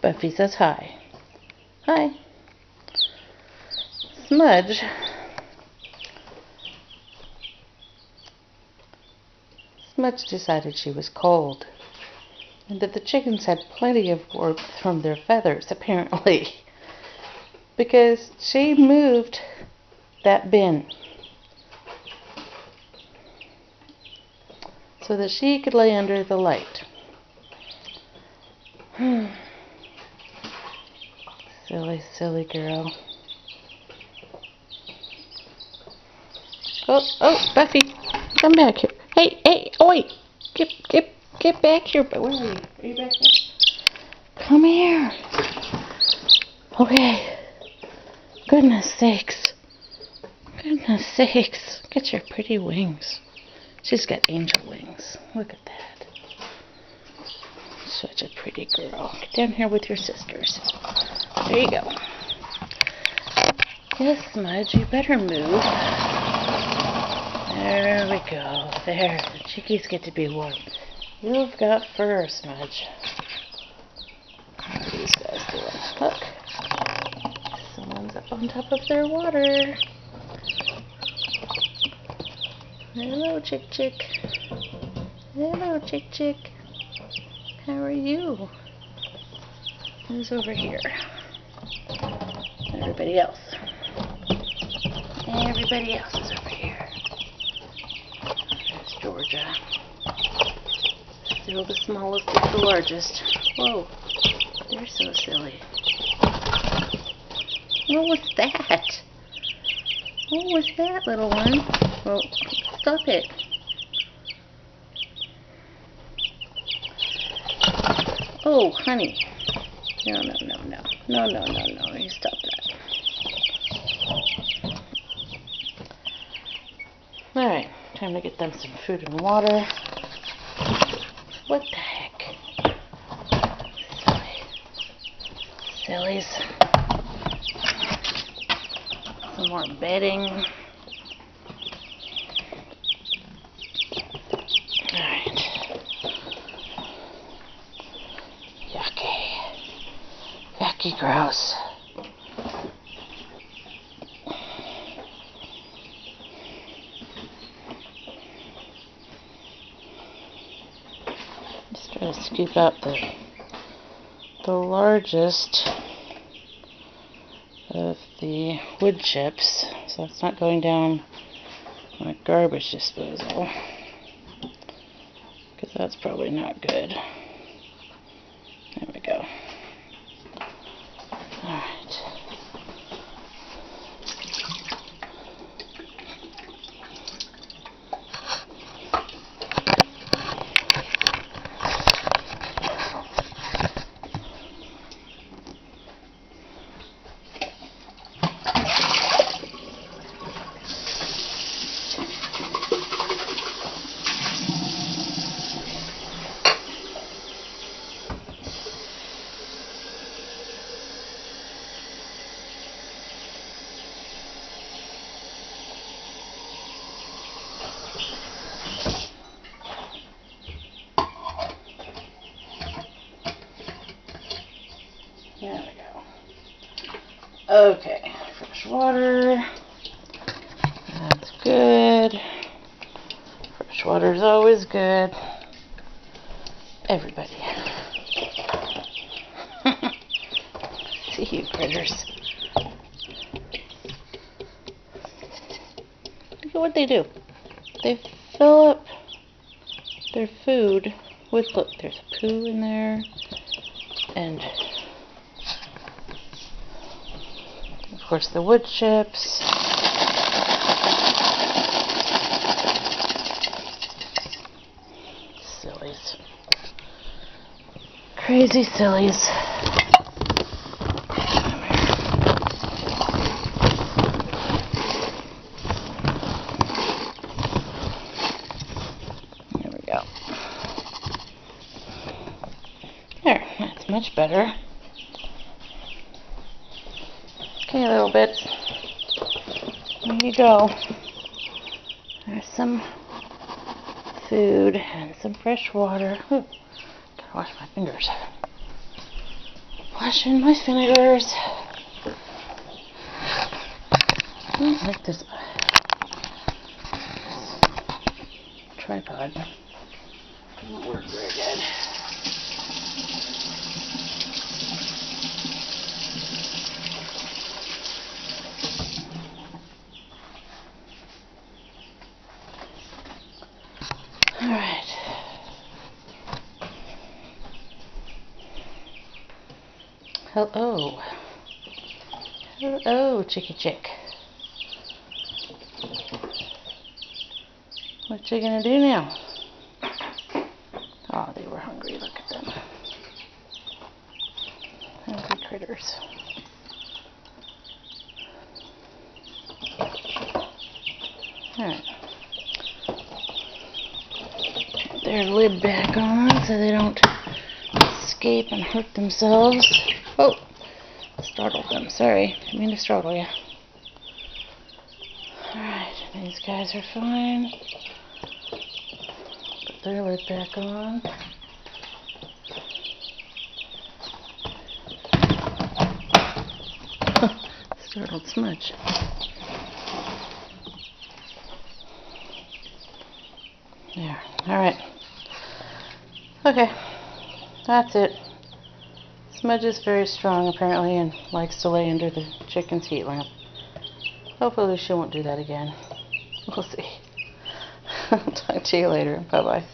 Buffy says hi. Hi. Smudge decided she was cold, and that the chickens had plenty of warmth from their feathers, apparently, because she moved that bin so that she could lay under the light. Silly girl. Oh, Buffy, come back here. Hey, oi! Get back here. Where are you? Are you back there? Come here. Okay. Goodness sakes. Get your pretty wings. She's got angel wings. Look at that. Such a pretty girl. Get down here with your sisters. There you go. Yes, Smudge, you better move. There we go. There. The chickies get to be warm. You've got fur, Smudge. What are these guys doing? Look. Someone's up on top of their water. Hello, Chick. Hello, Chick. How are you? Who's over here? Everybody else. Everybody else is over here. There's Georgia. Still the smallest of the largest. Whoa, they're so silly. What was that? What was that, little one? Oh, stop it. Oh, honey. No. You stop that. Alright, time to get them some food and water. What the heck? Sillies. Some more bedding. Alright. Yucky, gross. Just try to scoop out the largest of the wood chips, so it's not going down like garbage disposal, because that's probably not good. There we go. Alright. There we go. Okay, fresh water. That's good. Fresh water is always good. Everybody. See you critters. Look at what they do. They fill up their food with, look, there's poo in there, and of course the wood chips. Sillies. Crazy sillies. There we go. There, that's much better. Okay, little bits. There you go. There's some food and some fresh water. Ooh, gotta wash my fingers. Washing my vinegars. I don't like this tripod. Doesn't work very good. Alright. Hello. Hello, chickie chick. What you gonna do now? Oh, they were hungry. Look at them. Hungry critters. Alright. Put their lid back on so they don't escape and hurt themselves. Oh! Startled them. Sorry. Didn't mean to startle you. Alright. These guys are fine. Put their lid back on. Startled Smudge. There. Alright. Okay. That's it. Smudge is very strong apparently and likes to lay under the chicken's heat lamp. Hopefully she won't do that again. We'll see. Talk to you later. Bye bye.